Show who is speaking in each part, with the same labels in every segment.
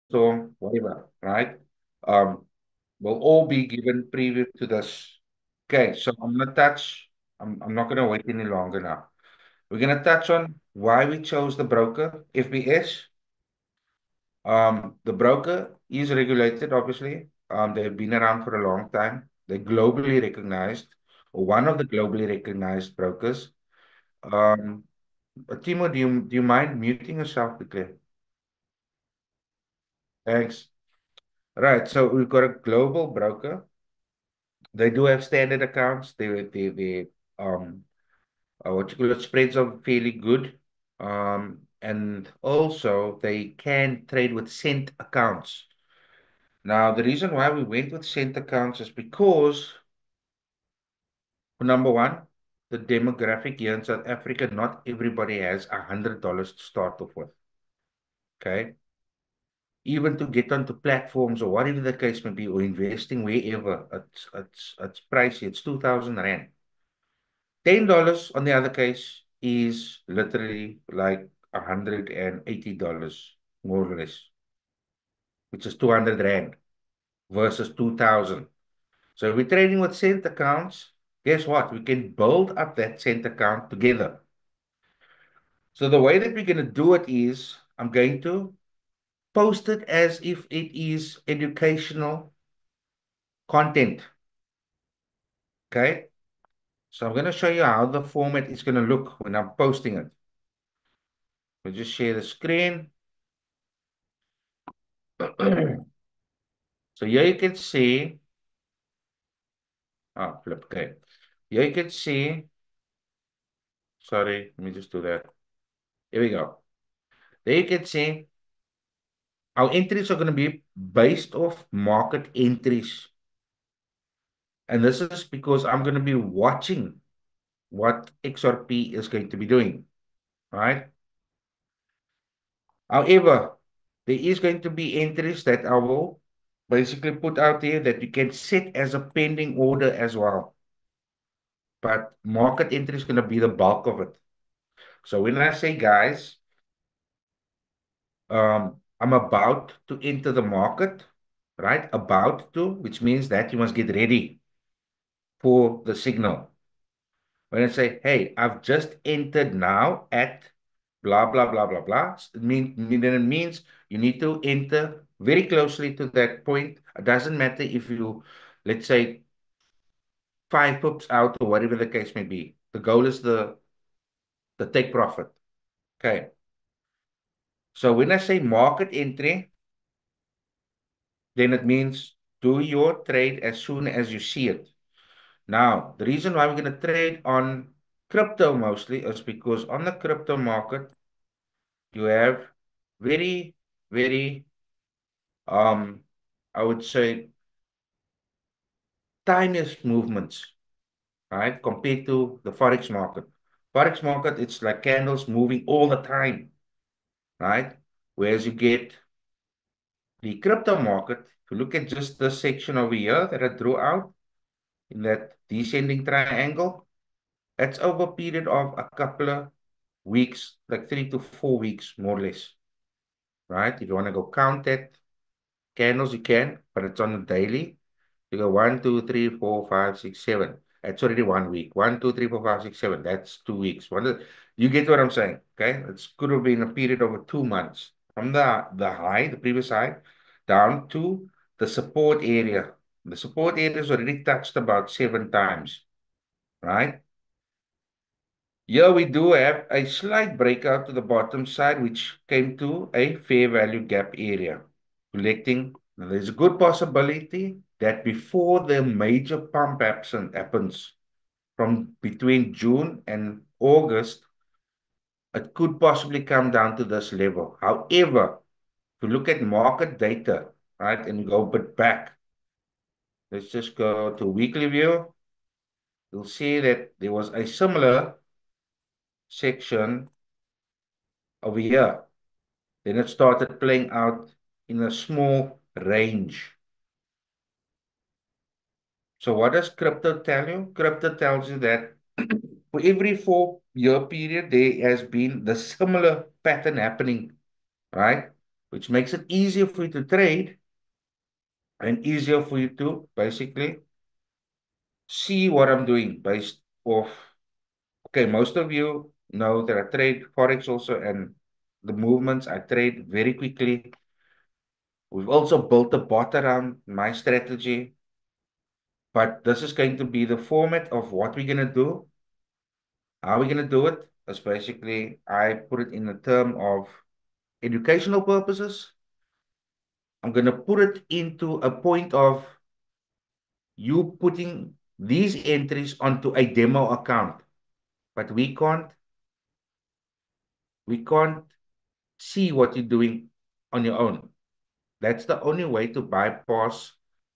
Speaker 1: storm, whatever, right? Um, will all be given preview to this. Okay, so I'm not gonna wait any longer now. We're gonna touch on why we chose the broker, FBS. The broker is regulated, obviously. They've been around for a long time. They're globally recognized, or one of the globally recognized brokers. Um, Timo, do you mind muting yourself quickly? Thanks. Right, so we've got a global broker. They do have standard accounts. They what you call it, spreads are fairly good. And also they can trade with cent accounts. Now, the reason why we went with cent accounts is because, number one, the demographic here in South Africa, not everybody has $100 to start off with. Okay. Even to get onto platforms or whatever the case may be, or investing wherever, it's pricey. It's 2,000 Rand. $10 on the other case is literally like $180, more or less, which is 200 Rand versus 2,000. So if we're trading with cent accounts, guess what? We can build up that cent account together. So the way that we're going to do it is I'm going to post it as if it is educational content. Okay. So I'm going to show you how the format is going to look when I'm posting it. We'll just share the screen. So here you can see, flip, okay. Here you can see, sorry, let me just do that. Here we go. There you can see our entries are going to be based off market entries. And this is because I'm going to be watching what XRP is going to be doing, right? However, there is going to be entries that I will basically put out there that you can set as a pending order as well. But market entry is going to be the bulk of it. So when I say, guys, I'm about to enter the market, right? About to, which means that you must get ready for the signal. When I say, hey, I've just entered now at blah, blah, blah, blah, blah, then it means you need to enter very closely to that point. It doesn't matter if you, let's say, 5 pips out or whatever the case may be. The goal is the take profit. Okay. So when I say market entry, then it means do your trade as soon as you see it. Now, the reason why we're going to trade on crypto mostly is because on the crypto market, you have very, very, um, I would say, tiniest movements, right? Compared to the Forex market. Forex market, it's like candles moving all the time, right? Whereas you get the crypto market, if you look at just this section over here that I drew out in that descending triangle, that's over a period of a couple of weeks, like 3 to 4 weeks, more or less, right? If you want to go count that candles, you can, but it's on a daily. You go 1, 2, 3, 4, 5, 6, 7. That's already 1 week. 1, 2, 3, 4, 5, 6, 7. That's 2 weeks. You get what I'm saying? Okay, it could have been a period over 2 months from the high, the previous high, down to the support area. The support area is already touched about 7 times, right? Here we do have a slight breakout to the bottom side, which came to a fair value gap area. Collecting, there's a good possibility that before the major pump happens from between June and August, it could possibly come down to this level. However, if you look at market data, right, and go a bit back, let's just go to weekly view. You'll see that there was a similar section over here. Then it started playing out in a small range. So what does crypto tell you? Crypto tells you that for every 4 year period, there has been the similar pattern happening, right? which makes it easier for you to trade and easier for you to basically see what I'm doing based off. Okay, most of you know that I trade Forex also, and the movements I trade very quickly. We've also built a bot around my strategy, but this is going to be the format of what we're going to do. How we're going to do it is basically, I put it in the term of educational purposes. I'm going to put it into a point of you putting these entries onto a demo account, but we can't see what you're doing on your own. That's the only way to bypass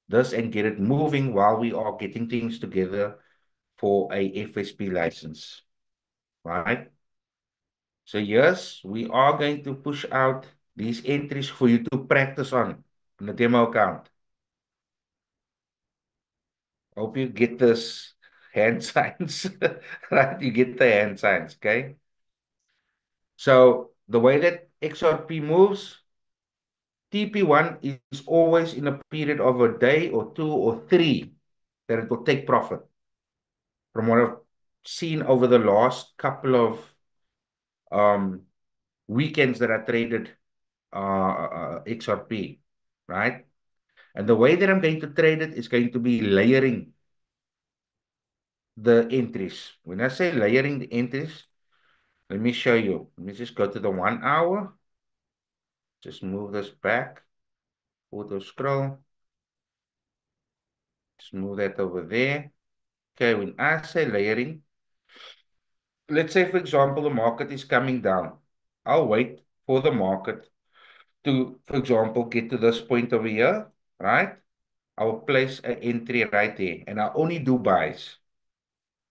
Speaker 1: this and get it moving while we are getting things together for a FSP license, right? So yes, we are going to push out these entries for you to practice on the demo account. Hope you get this hand signs, right? You get the hand signs, okay? So the way that XRP moves, TP1 is always in a period of a day or two or three that it will take profit. From what I've seen over the last couple of um, weekends that I traded XRP, right? And the way that I'm going to trade it is going to be layering the entries. When I say layering the entries, let me show you. Let me just go to the 1 hour. Just move this back. Auto scroll. Just move that over there. Okay, when I say layering, let's say, for example, the market is coming down. I'll wait for the market to, for example, get to this point over here, right? I will place an entry right there, and I only do buys.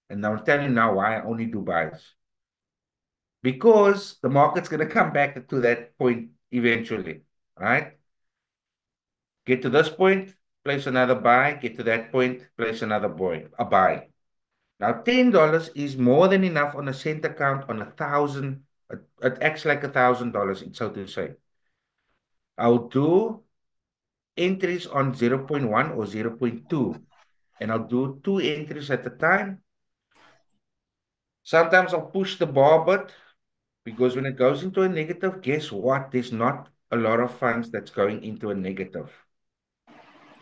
Speaker 1: And I'll tell you now why I only do buys. Because the market's going to come back to that point eventually, right? Get to this point, place another buy. Get to that point, place another buy. Now, $10 is more than enough on a cent account on 1,000. It acts like $1,000, so to say. I'll do entries on zero point 0.1 or zero point 0.2, and I'll do two entries at a time. Sometimes I'll push the bar a bit because when it goes into a negative, guess what? There's not a lot of funds that's going into a negative.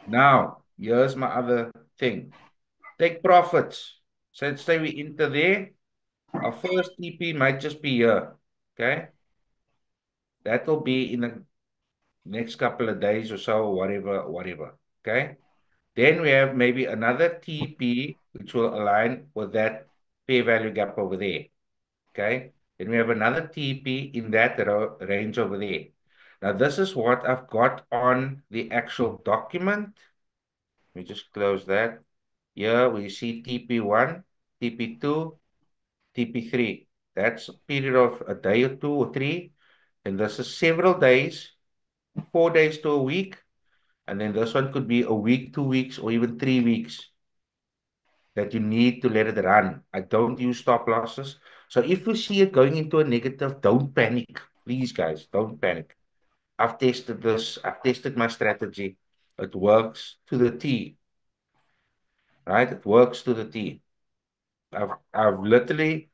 Speaker 1: Now, here's my other thing. Take profits. So let's say we enter there. Our first TP might just be here. Okay. That will be in the next couple of days or so, whatever. Okay. Then we have maybe another TP, which will align with that fair value gap over there. Okay. Then we have another TP in that range over there. Now, this is what I've got on the actual document. Let me just close that. Here we see TP1, TP2, TP3. That's a period of a day or two or three. And this is several days, 4 days to a week. And then this one could be a week, 2 weeks, or even 3 weeks that you need to let it run. I don't use stop losses. So if you see it going into a negative, don't panic. Please, guys, don't panic. I've tested this. I've tested my strategy. It works to the T, right? It works to the T. I've literally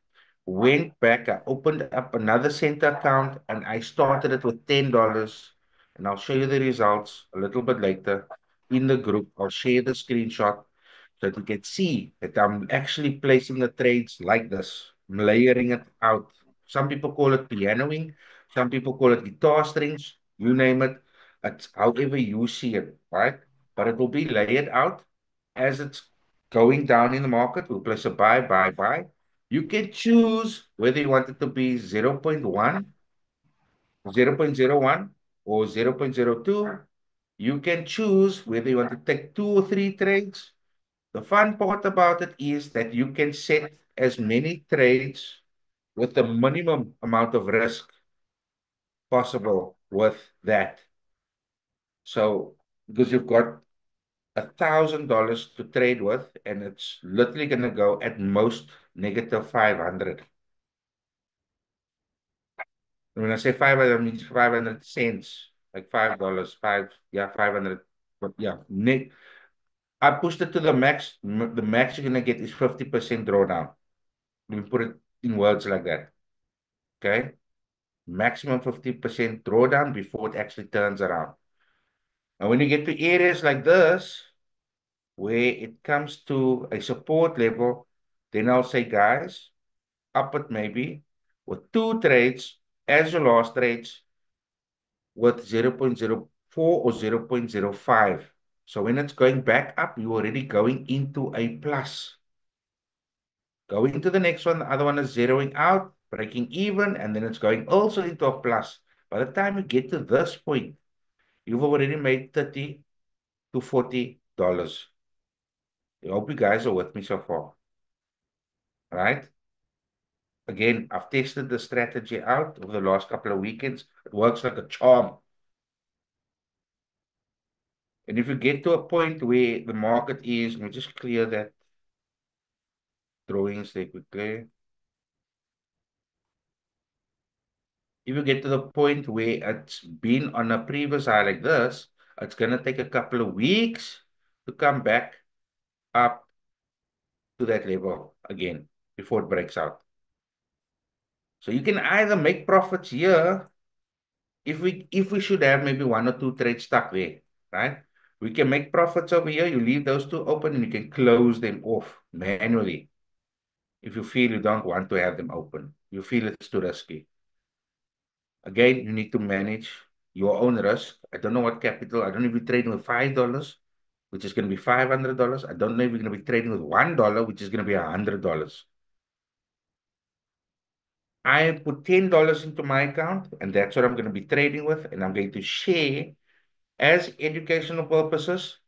Speaker 1: went back. I opened up another center account and I started it with $10. And I'll show you the results a little bit later in the group. I'll share the screenshot so that you can see that I'm actually placing the trades like this. I'm layering it out. Some people call it pianoing. Some people call it guitar strings. You name it. It's however you see it, right? But it will be layered out as it's going down in the market. We'll place a buy. You can choose whether you want it to be 0.1, 0.01, or 0.02. You can choose whether you want to take two or three trades. The fun part about it is that you can set as many trades with the minimum amount of risk possible with that. So, because you've got $1,000 to trade with, and it's literally going to go at most negative 500. When I say 500, I mean 500 cents. like $5, yeah, 500. But yeah, Nick, I pushed it to the max. The max you're gonna get is 50% drawdown. Let me put it in words like that. Okay, maximum 50% drawdown before it actually turns around. And when you get to areas like this, where it comes to a support level, then I'll say, guys, up it maybe with two trades as your last trades with 0.04 or 0.05. So when it's going back up, you're already going into a plus. Going to the next one, the other one is zeroing out, breaking even, and then it's going also into a plus. By the time you get to this point, you've already made 30 to $40. I hope you guys are with me so far, right? Again, I've tested the strategy out over the last couple of weekends. It works like a charm. And if you get to a point where the market is, let me just clear that drawings there quickly. If you get to the point where it's been on a previous high like this, it's going to take a couple of weeks to come back up to that level again before it breaks out. So you can either make profits here if we should have maybe one or two trades stuck there, right? We can make profits over here. You leave those two open and you can close them off manually if you feel you don't want to have them open. You feel it's too risky. Again, you need to manage your own risk. I don't know what capital. I don't know if you're trading with $5, which is going to be $500. I don't know if you're going to be trading with $1, which is going to be $100. I put $10 into my account, and that's what I'm going to be trading with, and I'm going to share as educational purposes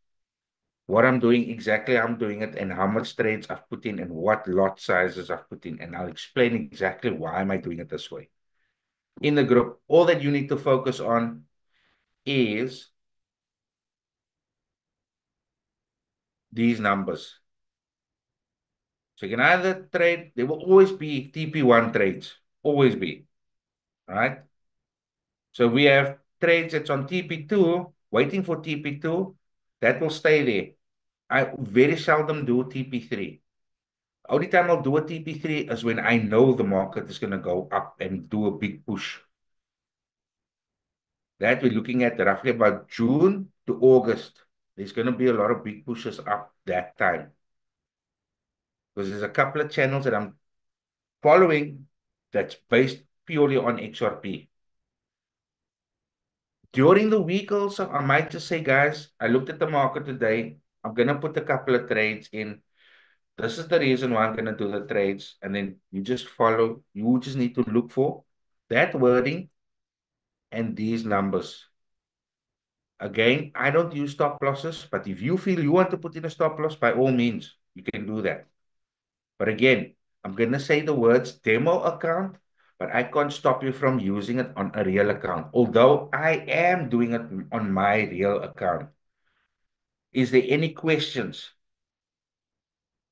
Speaker 1: what I'm doing, exactly how I'm doing it, and how much trades I've put in, and what lot sizes I've put in, and I'll explain exactly why am I doing it this way. In the group, all that you need to focus on is these numbers. So you can either trade, there will always be TP1 trades, always be, right? So we have trades that's on TP2, waiting for TP2, that will stay there. I very seldom do TP3. Only time I'll do a TP3 is when I know the market is going to go up and do a big push. That we're looking at roughly about June to August. There's going to be a lot of big pushes up that time. Because there's a couple of channels that I'm following that's based purely on XRP. During the week also, I might just say, guys, I looked at the market today. I'm going to put a couple of trades in. This is the reason why I'm going to do the trades. And then you just follow. You just need to look for that wording and these numbers. Again, I don't use stop losses, but if you feel you want to put in a stop loss, by all means, you can do that. But again, I'm going to say the words demo account, but I can't stop you from using it on a real account, although I am doing it on my real account. Is there any questions?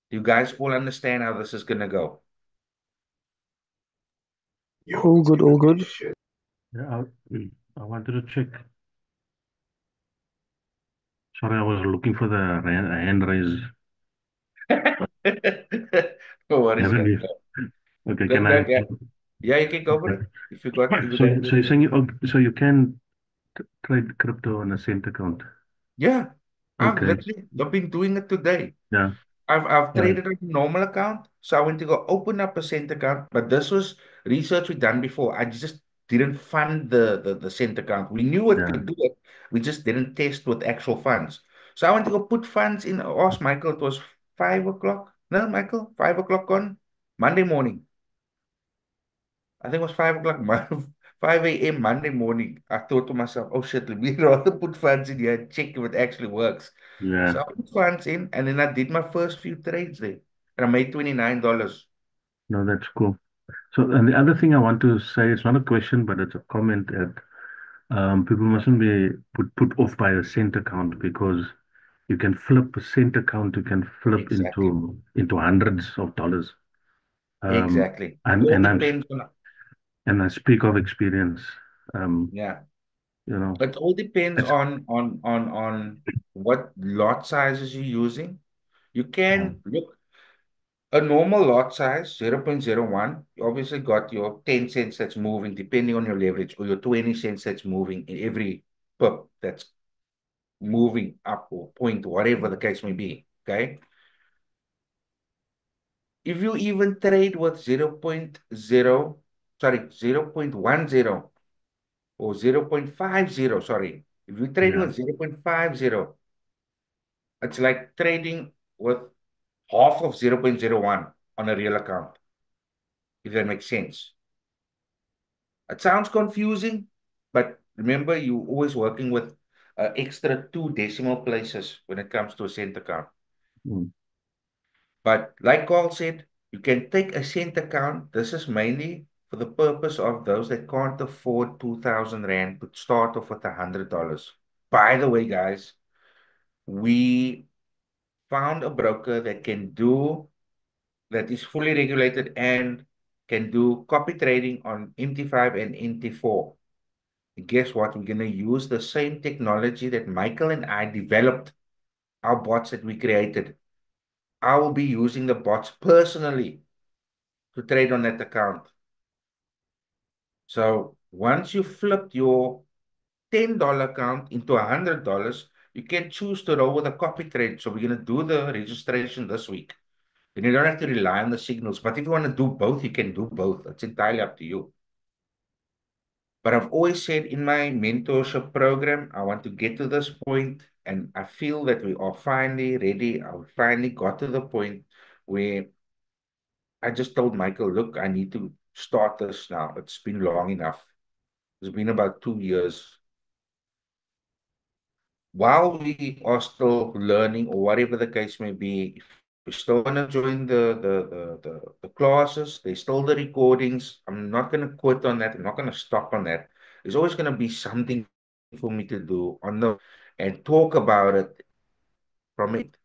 Speaker 1: Do you guys all understand how this is going to go?
Speaker 2: All good, all good.
Speaker 3: Yeah, I wanted to check. Sorry, I was looking for the hand raise.
Speaker 1: No worries,
Speaker 3: Haven't
Speaker 1: man.
Speaker 3: you? Okay,
Speaker 1: Good,
Speaker 3: can I?
Speaker 1: good, yeah. Yeah, you can go for
Speaker 3: Okay.
Speaker 1: it. If you got, if you
Speaker 3: So,
Speaker 1: got
Speaker 3: so you're
Speaker 1: anything.
Speaker 3: saying so you can trade crypto on a cent account?
Speaker 1: Yeah,
Speaker 3: Okay.
Speaker 1: I've been doing it today.
Speaker 3: Yeah.
Speaker 1: I've
Speaker 3: Right.
Speaker 1: traded on a normal account, so I went to go open up a cent account. But this was research we done before. I just didn't fund the cent account. We knew it
Speaker 3: Yeah.
Speaker 1: could do it. We just didn't test with actual funds. So I went to go put funds in. Ask Michael. It was 5 o'clock. No, Michael, 5 o'clock on Monday morning. I think it was 5 o'clock, 5 a.m. Monday morning. I thought to myself, oh shit, let me rather put funds in here and check if it actually works. So
Speaker 3: Yeah.
Speaker 1: I put funds in and then I did my first few trades there. And I made $29.
Speaker 3: No, that's cool. So, and the other thing I want to say, it's not a question, but it's a comment that people mustn't be put off by a cent account because you can flip a cent account, you can flip
Speaker 1: Exactly.
Speaker 3: into hundreds of dollars. Um,
Speaker 1: Exactly. It
Speaker 3: and
Speaker 1: all
Speaker 3: and I'm
Speaker 1: depends on,
Speaker 3: and I speak of experience. Um,
Speaker 1: yeah.
Speaker 3: you know.
Speaker 1: It all depends
Speaker 3: It's,
Speaker 1: on what lot sizes you're using. You
Speaker 3: um,
Speaker 1: can look a normal lot size, 0.01, you obviously got your 10 cents that's moving depending on your leverage, or your 20 cents that's moving in every pip that's moving up or point, whatever the case may be. Okay. If you even trade with 0.0, sorry, 0.10 or 0.50, sorry. If you trade
Speaker 3: yeah.
Speaker 1: with 0.50, it's like trading with half of 0.01 on a real account, if that makes sense. It sounds confusing, but remember, you're always working with extra two decimal places when it comes to a cent account.
Speaker 3: Mm,
Speaker 1: But like Carl said, you can take a cent account. This is mainly for the purpose of those that can't afford 2,000 Rand to start off with $100. By the way, guys, we found a broker that is fully regulated and can do copy trading on MT5 and MT4. Guess what? We're going to use the same technology that Michael and I developed, our bots that we created. I will be using the bots personally to trade on that account. So once you flip your $10 account into $100, you can choose to roll with a copy trade. So we're going to do the registration this week. And you don't have to rely on the signals. But if you want to do both, you can do both. It's entirely up to you. But I've always said in my mentorship program, I want to get to this point, and I feel that we are finally ready. I finally got to the point where I just told Michael, look, I need to start this now. It's been long enough. It's been about 2 years. While we are still learning, or whatever the case may be, if we still want to join the classes, there's still the recordings. I'm not going to quit on that. I'm not going to stop on that. There's always going to be something for me to do on the and talk about it from it,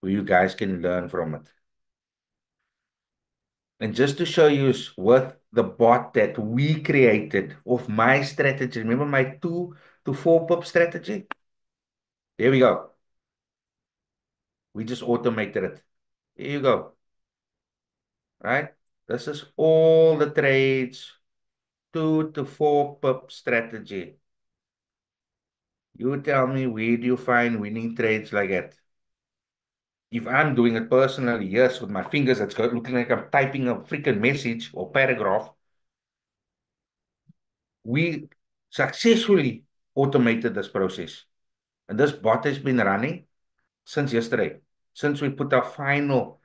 Speaker 1: where you guys can learn from it. And just to show you with the bot that we created of my strategy, remember my 2 to 4 pip strategy? There we go. We just automated it. Here you go. Right? This is all the trades, 2 to 4 pip strategy. You tell me, where do you find winning trades like that? If I'm doing it personally, yes, with my fingers, it's looking like I'm typing a freaking message or paragraph. We successfully automated this process. And this bot has been running since yesterday, since we put our final.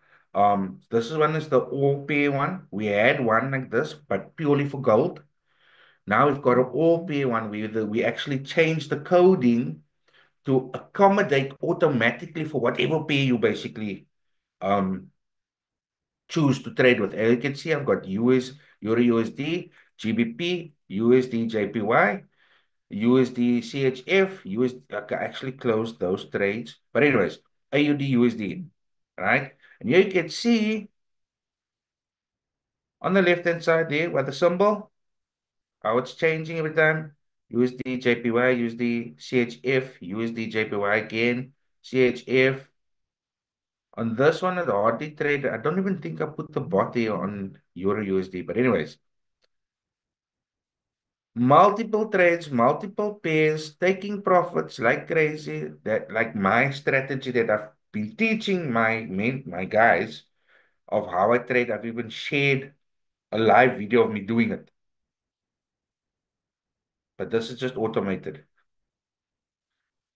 Speaker 1: This is one is the all pay one. We had one like this, but purely for gold. Now we've got an all pay one. We actually changed the coding to accommodate automatically for whatever pay you basically um choose to trade with. As you can see, I've got Euro USD, GBP, USD JPY, USD CHF, USD. I actually closed those trades. But anyways, AUD USD, right? And here you can see on the left-hand side there with the symbol, how it's changing every time. USD JPY, USD CHF, USD JPY again, CHF. On this one, the hardly trade, I don't even think I put the bot there on Euro USD. But anyways, multiple trades, multiple pairs, taking profits like crazy. That like my strategy that I've been teaching my guys of how I trade. I've even shared a live video of me doing it. But this is just automated.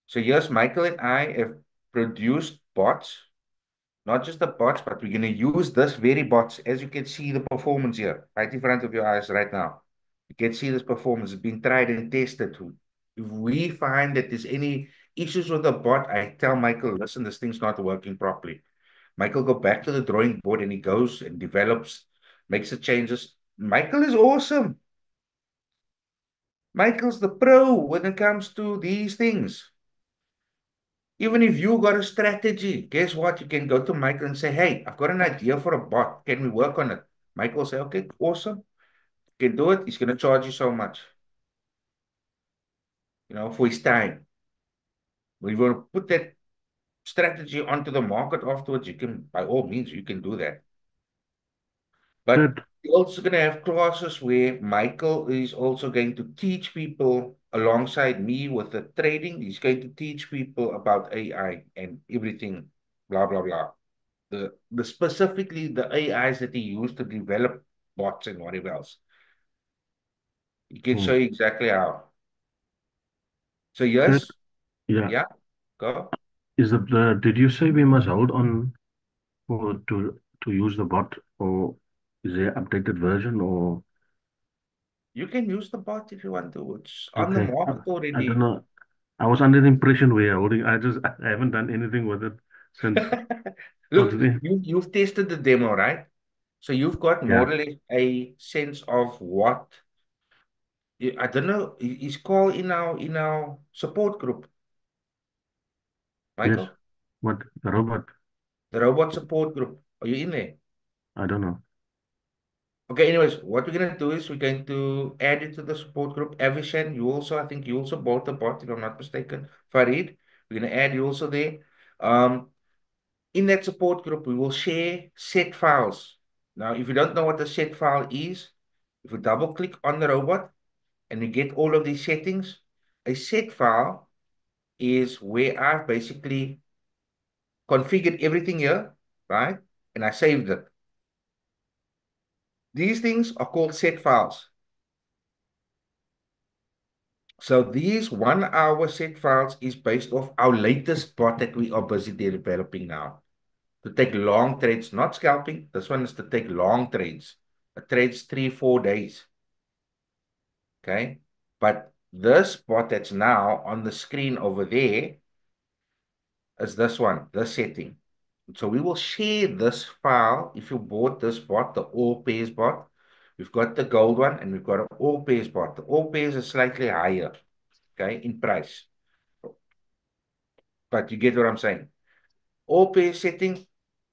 Speaker 1: So yes, Michael and I have produced bots, not just the bots, but we're going to use this very bots. As you can see the performance here, right in front of your eyes right now. You can see this performance has been tried and tested. If we find that there's any issues with the bot, I tell Michael, listen, this thing's not working properly. Michael go back to the drawing board and he goes and develops, makes the changes. Michael is awesome. Michael's the pro when it comes to these things. Even if you got a strategy, guess what? You can go to Michael and say, hey, I've got an idea for a bot. Can we work on it? Michael will say, okay, awesome. You can do it. He's going to charge you so much. for his time. But if you want to put that strategy onto the market afterwards, you can, by all means, you can do that. But
Speaker 3: Good.
Speaker 1: we're also going to have classes where Michael is also going to teach people alongside me with the trading. He's going to teach people about AI and everything, blah, blah, blah. The specifically the AIs that he used to develop bots and whatever else. He can show
Speaker 3: Mm.
Speaker 1: you exactly how. So
Speaker 3: Good.
Speaker 1: yes,
Speaker 3: Yeah.
Speaker 1: yeah, go.
Speaker 3: Is did you say we must hold on for to use the bot, or is there updated version, or
Speaker 1: You can use the bot if you want to. It's on the
Speaker 3: okay?
Speaker 1: market
Speaker 3: I don't
Speaker 1: already.
Speaker 3: know. I was under the impression we are holding. I haven't done anything with it since
Speaker 1: Look,
Speaker 3: possibly.
Speaker 1: you've tested the demo, right? So you've got
Speaker 3: Yeah.
Speaker 1: more or less a sense of what I don't know. Is called in our support group,
Speaker 3: Yes.
Speaker 1: Michael,
Speaker 3: What the robot?
Speaker 1: the robot support group. Are you in there?
Speaker 3: I don't know.
Speaker 1: Okay. Anyways, what we're gonna do is we're going to add it to the support group. Avishan, you also, I think you also bought the bot, if I'm not mistaken. Farid, we're gonna add you also there. Um, in that support group, we will share set files. Now, if you don't know what a set file is, if you double click on the robot and you get all of these settings, a set file is where I've basically configured everything here, right? And I saved it. These things are called set files. So these 1 hour set files is based off our latest bot that we are busy developing now. To take long trades, not scalping. This one is to take long trades. It trades 3-4 days. Okay. But this bot that's now on the screen over there is this one, this setting. So we will share this file. If you bought this bot, the all pairs bot, we've got the gold one and we've got an all pairs bot. The all pairs is slightly higher, okay, in price. But you get what I'm saying. All pairs setting,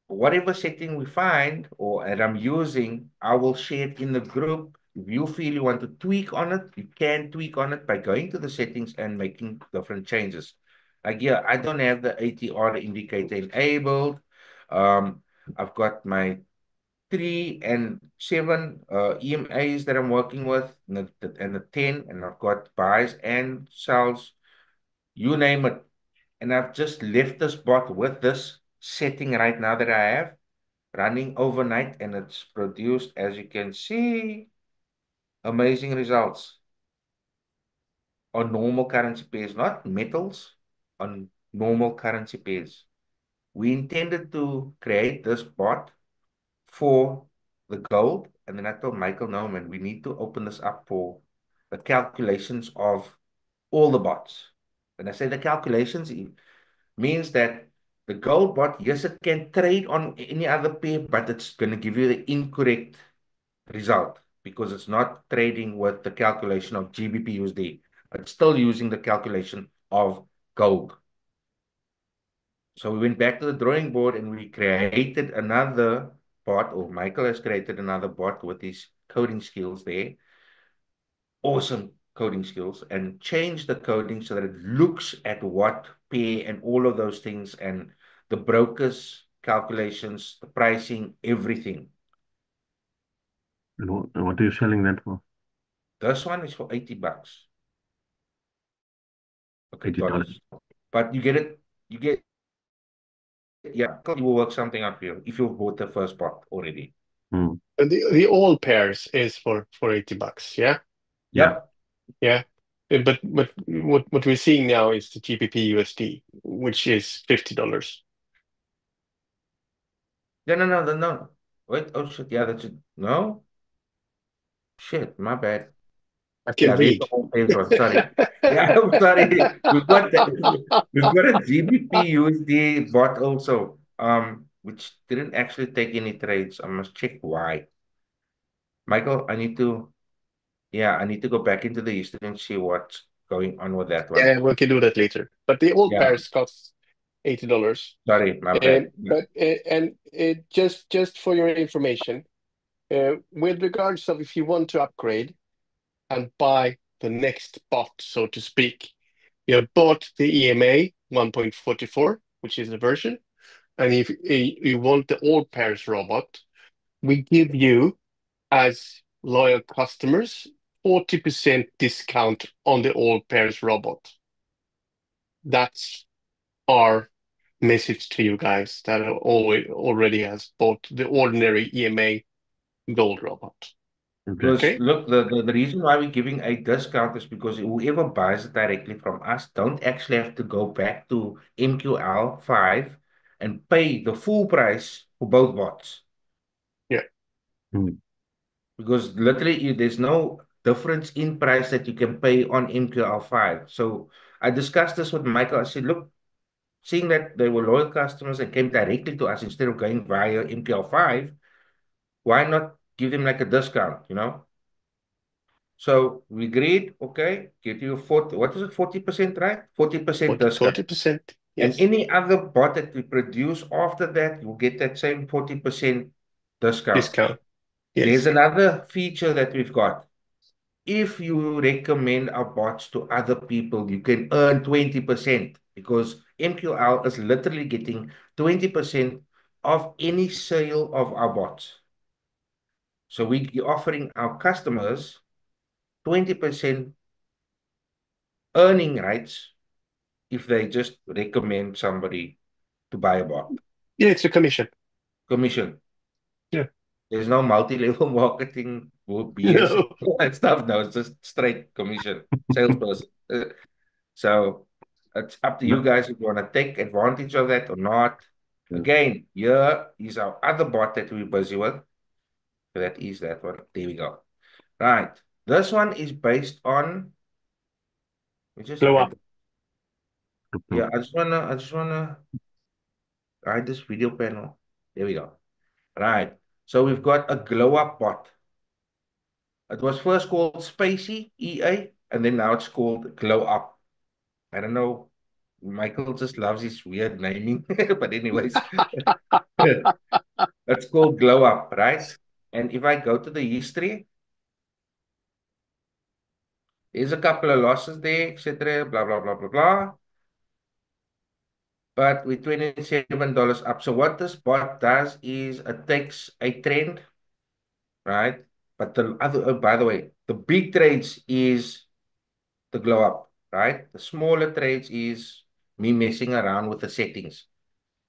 Speaker 1: whatever setting we find or that I'm using, I will share it in the group. If you feel you want to tweak on it, you can tweak on it by going to the settings and making different changes. Like here, I don't have the ATR indicator enabled. Um, I've got my 3 and 7 EMAs that I'm working with, and the 10, and I've got buys and sells, you name it. And I've just left this bot with this setting right now that I have running overnight, and it's produced, as you can see, amazing results on normal currency pairs, not metals, on normal currency pairs. We intended to create this bot for the gold, and then I told Michael, no, man, we need to open this up for the calculations of all the bots. When I say the calculations, it means that the gold bot, yes, it can trade on any other pair, but it's going to give you the incorrect result because it's not trading with the calculation of GBP USD. It's still using the calculation of gold. So we went back to the drawing board and we created another bot, or Michael has created another bot with his coding skills there. Awesome coding skills, and changed the coding so that it looks at what pair and all of those things and the brokers calculations, the pricing, everything.
Speaker 3: And what are you selling that for?
Speaker 1: This one is for $80. Okay,
Speaker 3: $80.
Speaker 1: dollars. But you get it, you get, yeah, he will work something out for you if you bought the first bot already.
Speaker 3: Mm.
Speaker 4: And the all pairs is for $80, yeah?
Speaker 3: Yeah.
Speaker 1: Yep.
Speaker 4: Yeah. But what we're seeing now is the GBP USD, which is $50.
Speaker 1: No, no, no, no, no. Wait, oh shit, yeah, that's it. No? Shit, my bad.
Speaker 4: I can
Speaker 1: Yeah, there's
Speaker 4: read.
Speaker 1: the whole page one. Sorry. Yeah, I'm sorry. We've got a GBP USD bot also, which didn't actually take any trades. I must check why. Michael, I need to go back into the history and see what's going on with that one.
Speaker 4: Yeah, we can do that later. But the all
Speaker 1: Yeah,
Speaker 4: pairs cost $80.
Speaker 1: sorry, my bad. Yeah.
Speaker 4: But and just for your information, with regards of if you want to upgrade and buy the next bot, so to speak, You have bought the EMA 1.44, which is the version, and if you want the all pairs robot, we give you as loyal customers 40% discount on the all pairs robot. That's our message to you guys that already has bought the ordinary EMA Gold robot.
Speaker 3: Okay.
Speaker 1: Because
Speaker 4: Okay.
Speaker 1: look, the reason why we're giving a discount is because whoever buys it directly from us don't actually have to go back to MQL5 and pay the full price for both bots.
Speaker 4: Yeah.
Speaker 3: Mm.
Speaker 1: Because literally there's no difference in price that you can pay on MQL5. So I discussed this with Michael. I said, look, seeing that they were loyal customers and came directly to us instead of going via MQL5, why not give them like a discount, you know? So we agreed, okay, get you 40, what is it, 40%, right? 40% discount.
Speaker 4: 40%.
Speaker 1: And
Speaker 4: Yes.
Speaker 1: any other bot that we produce after that, you'll get that same 40% discount.
Speaker 4: Discount.
Speaker 1: There's
Speaker 4: Yes.
Speaker 1: another feature that we've got. If you recommend our bots to other people, you can earn 20% because MQL is literally getting 20% of any sale of our bots. So we're offering our customers 20% earning rights if they just recommend somebody to buy a bot.
Speaker 4: Yeah, it's a commission.
Speaker 1: Commission.
Speaker 4: Yeah.
Speaker 1: There's no multi-level marketing BS
Speaker 4: No.
Speaker 1: and stuff. No, it's just straight commission, salesperson. So it's up to you
Speaker 3: No.
Speaker 1: guys if you want to take advantage of that or not.
Speaker 3: Yeah.
Speaker 1: Again, here is our other bot that we're busy with. So that is that one. There we go. Right. This one is based on. We just
Speaker 4: Blow up.
Speaker 1: yeah. I just wanna hide this video panel. There we go. Right. So we've got a glow up bot. It was first called Spacey EA, and then now it's called Glow Up. I don't know. Michael just loves his weird naming, but anyways, it's called Glow Up, right? And if I go to the history, there's a couple of losses there, etc. Blah blah blah blah blah. But with $27 up. So what this bot does is it takes a trend, right? But the other, oh, by the way, the big trades is the glow up, right? The smaller trades is me messing around with the settings,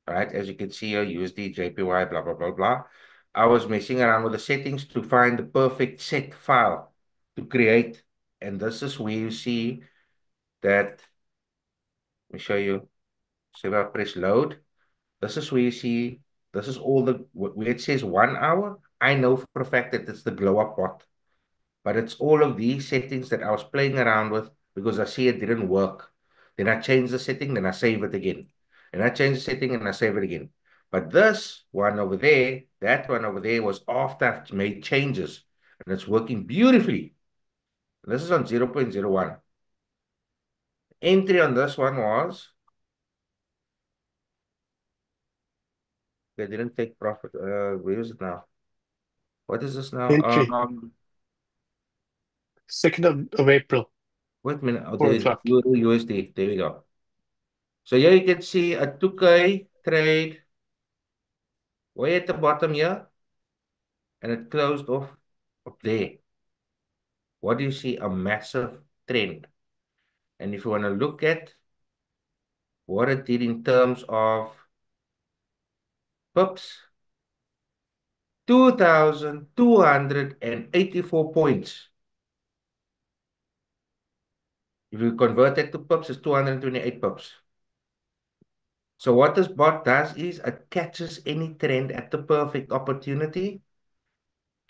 Speaker 1: right? As you can see here, USD, JPY, blah, blah, blah, blah. I was messing around with the settings to find the perfect set file to create. And this is where you see that, let me show you. So if I press load, this is where you see, this is all the, where it says 1 hour, I know for a fact that it's the glow up bot. But it's all of these settings that I was playing around with because I see it didn't work. Then I change the setting, then I save it again. And I change the setting and I save it again. But this one over there, that one over there was after I've made changes. And it's working beautifully. This is on 0.01. Entry on this one was, they didn't take profit. Where is it now? What is this now?
Speaker 4: Entry. 2nd of April,
Speaker 1: Wait a minute. Oh,
Speaker 4: 4
Speaker 1: the
Speaker 4: o'clock.
Speaker 1: Euro USD. There we go. So here you can see a 2K trade way at the bottom here, and it closed off up there. What do you see? A massive trend. And if you want to look at what it did in terms of pips, 2,284 points. If you convert it to pips, it's 228 pips. So what this bot does is it catches any trend at the perfect opportunity,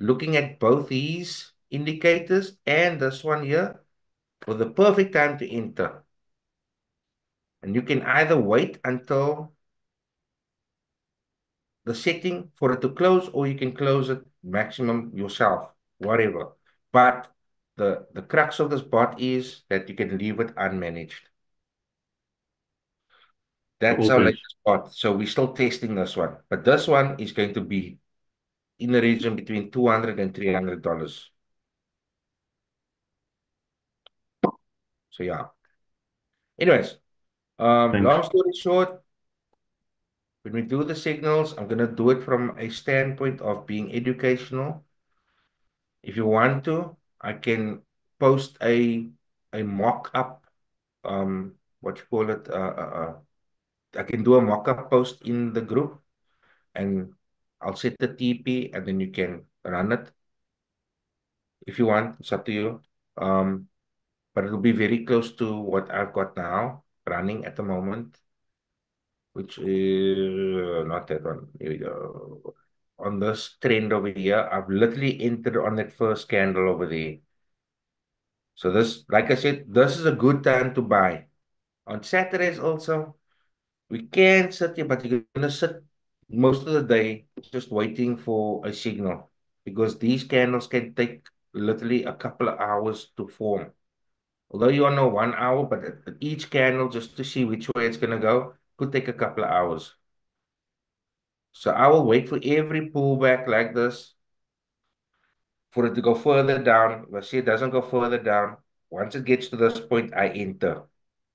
Speaker 1: looking at both these indicators and this one here for the perfect time to enter. And you can either wait until the setting for it to close, or you can close it maximum yourself, whatever. But the crux of this bot is that you can leave it unmanaged. That's our
Speaker 3: Okay.
Speaker 1: latest bot. So we're still testing this one. But this one is going to be in the region between $200 and $300. So yeah. Anyways,
Speaker 3: Thanks.
Speaker 1: long story short, when we do the signals, I'm gonna do it from a standpoint of being educational. If you want to, I can post a mock-up, what you call it, I can do a mock-up post in the group, and I'll set the TP, and then you can run it if you want. It's up to you. Um, but it'll be very close to what I've got now running at the moment, which is not that one. Here we go. On this trend over here, I've literally entered on that first candle over there. So this, like I said, this is a good time to buy. On Saturdays also, we can sit here, but you're gonna sit most of the day just waiting for a signal because these candles can take literally a couple of hours to form. Although you all know 1 hour, but each candle just to see which way it's gonna go could take a couple of hours. So I will wait for every pullback like this for it to go further down. Let's see, it doesn't go further down. Once it gets to this point, I enter.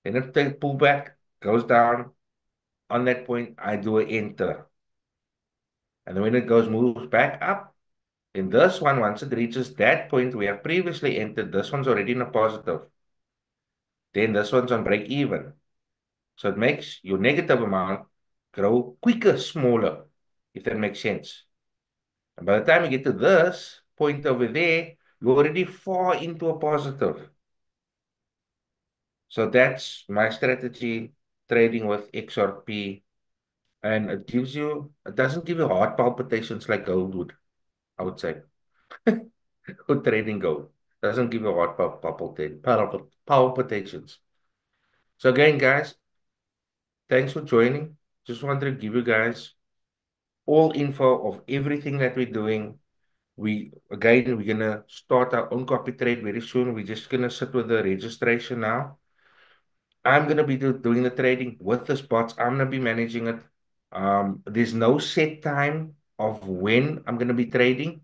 Speaker 1: Then if the pullback goes down on that point, I do an enter. And then when it moves back up, in this one, once it reaches that point we have previously entered, this one's already in a positive. Then this one's on break even. So it makes your negative amount grow quicker, smaller, if that makes sense. And by the time you get to this point over there, you're already far into a positive. So that's my strategy trading with XRP. And it doesn't give you heart palpitations like gold would, I would say. Good trading gold. Doesn't give you heart palpitations. So again, guys, thanks for joining. Just wanted to give you guys all info of everything that we're doing. We're gonna start our own copy trade very soon. We're just gonna sit with the registration now. I'm gonna be doing the trading with the spots. I'm gonna be managing it. There's no set time of when I'm gonna be trading,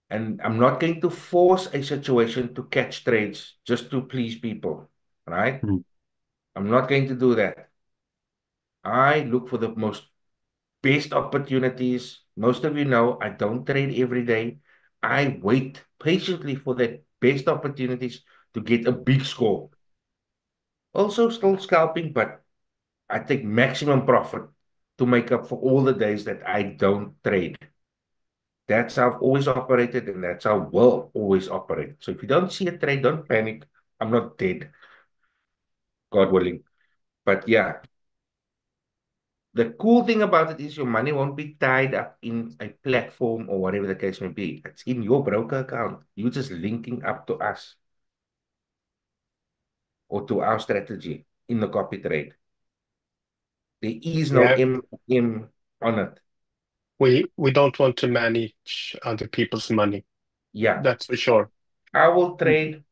Speaker 1: and I'm not going to force a situation to catch trades just to please people, right?
Speaker 3: Mm.
Speaker 1: I'm not going to do that. I look for the most best opportunities. Most of you know I don't trade every day. I wait patiently for that best opportunities to get a big score. Also, still scalping, but I take maximum profit to make up for all the days that I don't trade. That's how I've always operated, and that's how we'll always operate. So if you don't see a trade, don't panic. I'm not dead, God willing. But yeah, the cool thing about it is your money won't be tied up in a platform or whatever the case may be. It's in your broker account. You're just linking up to us or to our strategy in the copy trade. There is no
Speaker 4: Yeah,
Speaker 1: M on it.
Speaker 4: we don't want to manage other people's money.
Speaker 1: Yeah,
Speaker 4: That's for sure.
Speaker 1: I will trade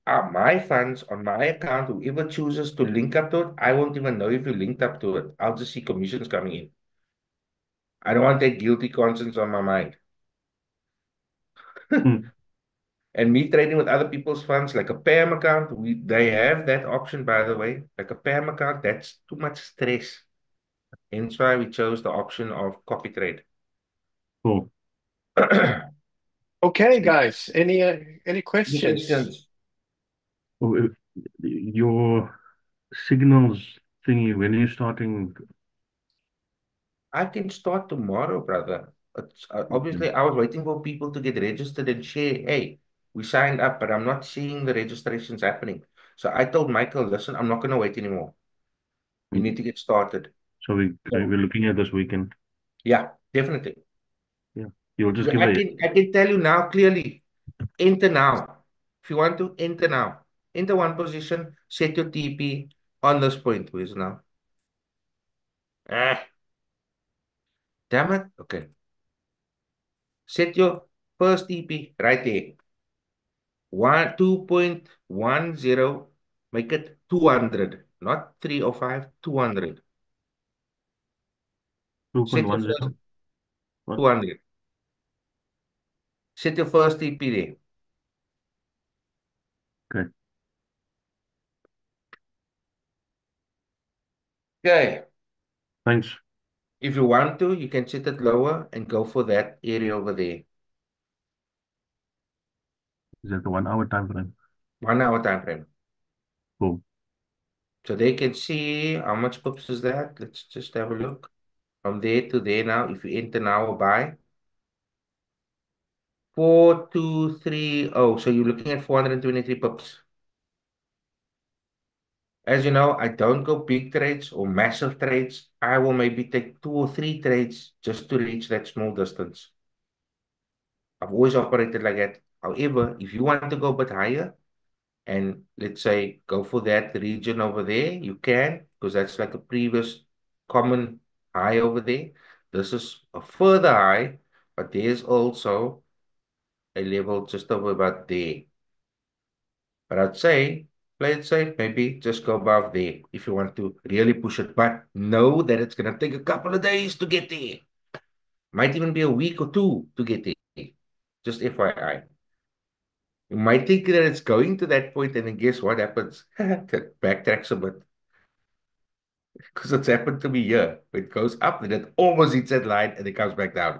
Speaker 1: my funds on my account. Whoever chooses to link up to it, I won't even know if you linked up to it. I'll just see commissions coming in. I don't want that guilty conscience on my mind.
Speaker 3: Mm.
Speaker 1: And me trading with other people's funds, like a PAM account, they have that option, by the way. Like a PAM account, that's too much stress. Hence why we chose the option of copy trade.
Speaker 3: Cool.
Speaker 4: Okay, guys. Any
Speaker 1: Any
Speaker 4: questions?
Speaker 1: questions?
Speaker 3: Oh, your signals thingy, when are you starting?
Speaker 1: I can start tomorrow, brother.
Speaker 3: Okay.
Speaker 1: Obviously, I was waiting for people to get registered and share. Hey, we signed up, but I'm not seeing the registrations happening. So I told Michael, listen, I'm not going to wait anymore. We need
Speaker 3: Mm.
Speaker 1: to get started.
Speaker 3: So
Speaker 1: So,
Speaker 3: we're looking at this weekend.
Speaker 1: yeah, definitely.
Speaker 3: Yeah. You'll just
Speaker 1: So
Speaker 3: give
Speaker 1: I can tell you now clearly, enter now. If you want to, enter now. Enter one position, set your TP on this point, please now. Ah, damn it. Okay. Set your first TP right there. 2.10, make it 200, not 305, 200. Set your first
Speaker 3: 2.10. What?
Speaker 1: 200. Set your first TP there.
Speaker 3: Okay.
Speaker 1: Okay.
Speaker 3: Thanks.
Speaker 1: If you want to, you can set it lower and go for that area over there.
Speaker 3: Is that the 1 hour time frame?
Speaker 1: 1 hour time frame.
Speaker 3: Cool.
Speaker 1: So they can see how much pips is that. Let's just have a look. From there to there now, if you enter now or buy, 4230. So you're looking at 423 pips. As you know, I don't go big trades or massive trades. I will maybe take 2 or 3 trades just to reach that small distance. I've always operated like that. However, if you want to go a bit higher and let's say go for that region over there, you can, because that's like a previous common high over there. This is a further high, but there's also a level just over about there. But I'd say play it safe, maybe just go above there if you want to really push it. But know that it's gonna take a couple of days to get there. Might even be a week or two to get there. Just FYI. You might think that it's going to that point, and then guess what happens? It backtracks a bit. Because it's happened to me here. It goes up, and it almost hits that line, and it comes back down.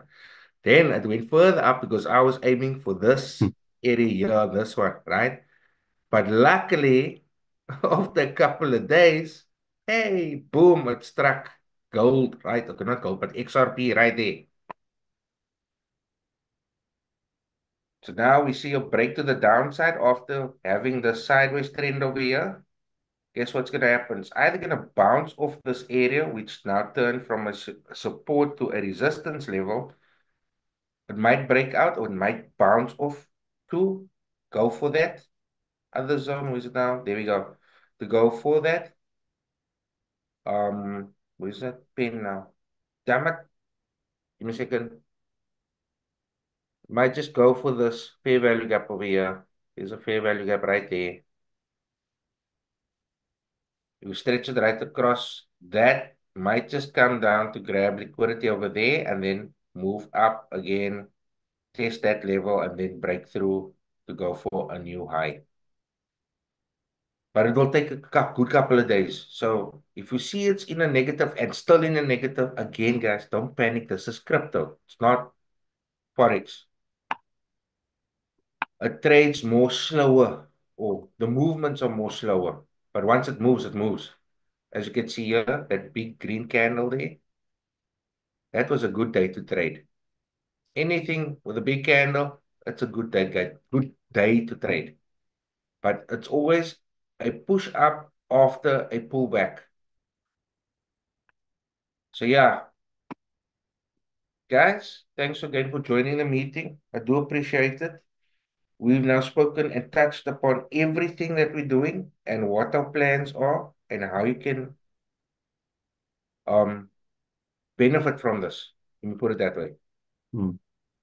Speaker 1: Then it went further up because I was aiming for this area here, this one, right? But luckily, after a couple of days, hey, boom, it struck gold, right? Okay, not gold, but XRP right there. So now we see a break to the downside after having the sideways trend over here. Guess what's going to happen? It's either going to bounce off this area, which now turned from a support to a resistance level. It might break out or it might bounce off to go for that other zone. Where is it now? There we go. To go for that. Where's that pin now? Damn it. Give me a second. Might just go for this fair value gap over here. There's a fair value gap right there. You stretch it right across. That might just come down to grab liquidity over there and then move up again, test that level, and then break through to go for a new high. But it will take a good couple of days. So if you see it's in a negative and still in a negative, again, guys, don't panic. This is crypto. It's not Forex. It trades more slower, or the movements are more slower. But once it moves, it moves. As you can see here, that big green candle there, that was a good day to trade. Anything with a big candle, it's a good day to trade. But it's always a push up after a pullback. So yeah, guys, thanks again for joining the meeting. I do appreciate it. We've now spoken and touched upon everything that we're doing and what our plans are and how you can um benefit from this. Let me put it that way.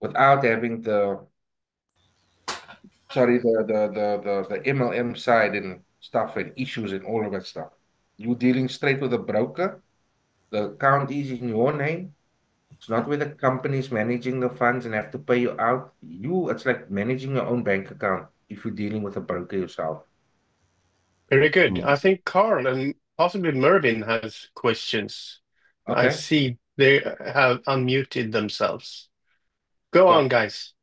Speaker 1: Without having the MLM side and stuff and issues and all of that stuff. You're dealing straight with a broker. The account is in your name. It's not where the company is managing the funds and have to pay you out. It's like managing your own bank account if you're dealing with a broker yourself.
Speaker 4: Very good. I think Carl and possibly Mervin has questions. I
Speaker 1: Okay.
Speaker 4: see they have unmuted themselves. Go on, guys.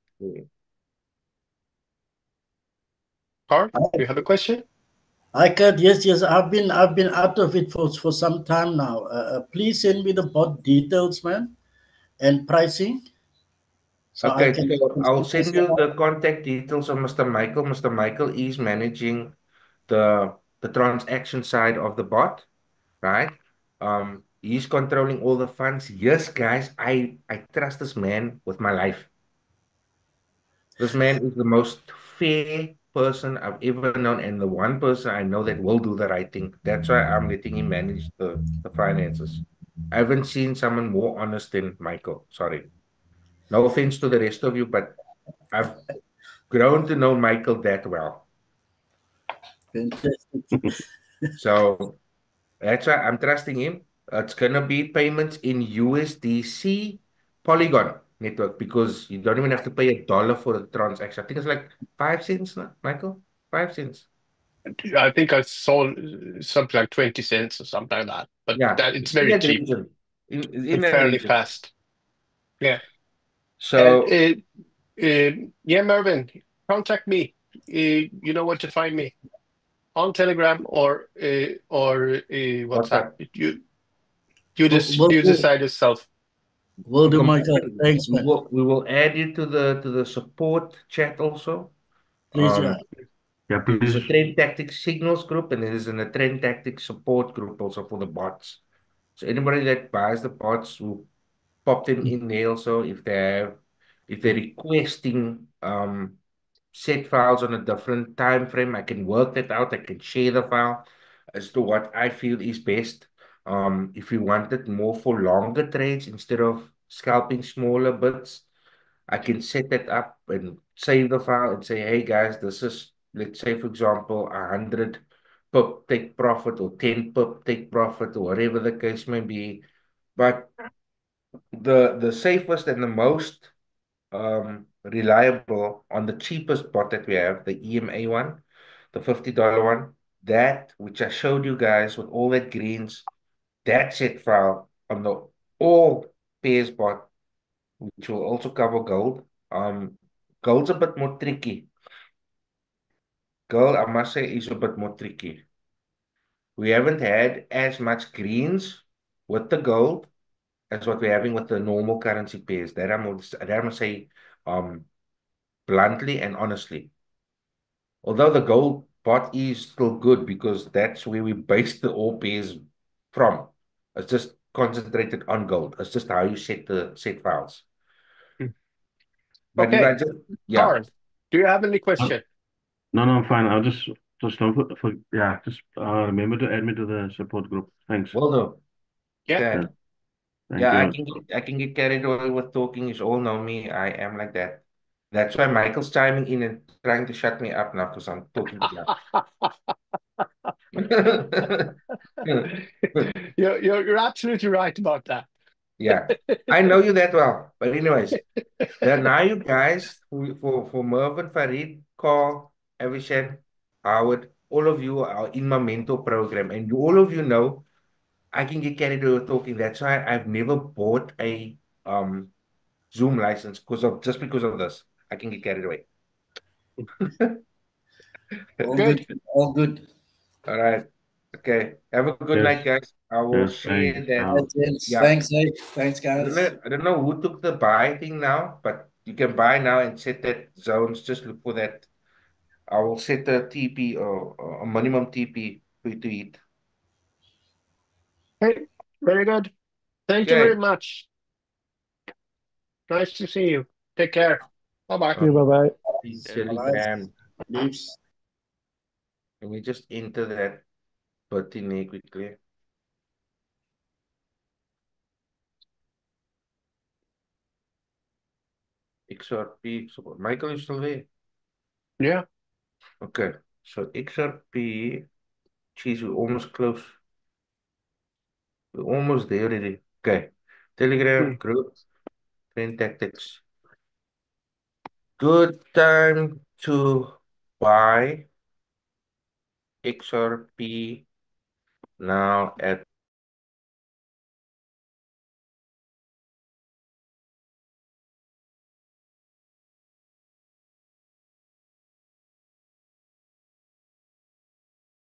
Speaker 4: Carl, do you have a question?
Speaker 5: I could, yes. I've been out of it for some time now. Please send me the bot details, man, and pricing. So
Speaker 1: Okay,
Speaker 5: I can.
Speaker 1: so I'll send you the contact details of Mr. Michael. Mr. Michael is managing the transaction side of the bot, right? He's controlling all the funds. Yes, guys, I trust this man with my life. This man is the most fair person I've ever known, and the one person I know that will do the right thing. That's why I'm letting him manage the finances. I haven't seen someone more honest than Michael. Sorry. No offense to the rest of you, but I've grown to know Michael that well.
Speaker 5: Fantastic.
Speaker 1: So that's why I'm trusting him. It's gonna be payments in USDC Polygon network because you don't even have to pay $1 for a transaction. I think it's like 5 cents, no, Michael? 5 cents.
Speaker 4: I think I saw something like 20 cents or something like that, but
Speaker 1: Yeah,
Speaker 4: that it's
Speaker 1: in
Speaker 4: very
Speaker 1: that
Speaker 4: cheap
Speaker 1: region. In
Speaker 4: and
Speaker 1: that
Speaker 4: fairly
Speaker 1: region.
Speaker 4: fast. Yeah. And
Speaker 1: So
Speaker 4: yeah, Mervin, contact me. You know where to find me on Telegram or WhatsApp.
Speaker 1: WhatsApp.
Speaker 4: You
Speaker 5: Will,
Speaker 4: just
Speaker 5: will,
Speaker 4: you
Speaker 5: do-
Speaker 4: decide yourself.
Speaker 5: will do, Michael.
Speaker 1: Completely.
Speaker 5: Thanks,
Speaker 1: We
Speaker 5: man.
Speaker 1: will add you to the support chat also.
Speaker 5: Please, yeah.
Speaker 3: Yeah,
Speaker 1: There's
Speaker 3: please.
Speaker 1: a Trend Tactics Signals group, and there's a Trend Tactics support group also for the bots. So anybody that buys the bots will pop them in there also if they're requesting set files on a different time frame, I can work that out. I can share the file as to what I feel is best. If you want it more for longer trades instead of scalping smaller bits, I can set that up and save the file and say, hey guys, this is, let's say, for example, 100 pip take profit or 10 pip take profit or whatever the case may be. But the safest and the most reliable on the cheapest bot that we have, the EMA one, the $50 one, that which I showed you guys with all that greens, that set file on the all pairs bot, which will also cover gold. Gold's a bit more tricky. Gold, I must say, is a bit more tricky. We haven't had as much greens with the gold as what we're having with the normal currency pairs. That I must say, um, bluntly and honestly. Although the gold bot is still good because that's where we base the all pairs from. It's just concentrated on gold. It's just how you set the set files. But if I
Speaker 4: Okay,
Speaker 1: just, yeah,
Speaker 4: Carl, do you have any question?
Speaker 3: No, I'm fine. I'll just don't yeah, just remember to add me to the support group. Thanks.
Speaker 1: will do.
Speaker 4: Yeah.
Speaker 1: Okay.
Speaker 3: Yeah, thank
Speaker 1: Yeah,
Speaker 3: you.
Speaker 1: I can get carried away with talking. You all know me. I am like that. That's why Michael's chiming in and trying to shut me up now because I'm talking too much.
Speaker 4: You're absolutely right about that.
Speaker 1: Yeah, I know you that well. But anyways, then now you guys, for Mervin, Farid, Carl, Avishan, Howard, all of you are in my mentor program, and all of you know I can get carried away talking. That's why I've never bought a um Zoom license because of this. I can get carried away.
Speaker 5: All
Speaker 4: Good.
Speaker 5: good. All good.
Speaker 1: All right. Okay. Have a good
Speaker 3: Yes,
Speaker 1: night, guys. I will
Speaker 3: yes,
Speaker 1: share
Speaker 3: thanks.
Speaker 1: that.
Speaker 5: That's it.
Speaker 1: Yeah.
Speaker 5: Thanks, eh? Thanks, guys.
Speaker 1: I don't know who took the buy thing now, but you can buy now and set that zones. Just look for that. I will set a TP or a minimum TP for you to eat.
Speaker 4: Okay, very good. Thank you very
Speaker 1: Okay.
Speaker 4: much. Nice to see you. Take care. Bye-bye.
Speaker 2: Okay, bye-bye.
Speaker 1: Silly
Speaker 5: Bye.
Speaker 1: man.
Speaker 5: Leaves.
Speaker 1: Let me just enter that button here quickly. XRP. So Michael is still there.
Speaker 4: Yeah.
Speaker 1: Okay. So XRP. Geez, we're almost close. We're almost there already. Okay. Telegram
Speaker 4: Hmm.
Speaker 1: group. Trend tactics. Good time to buy XRP now at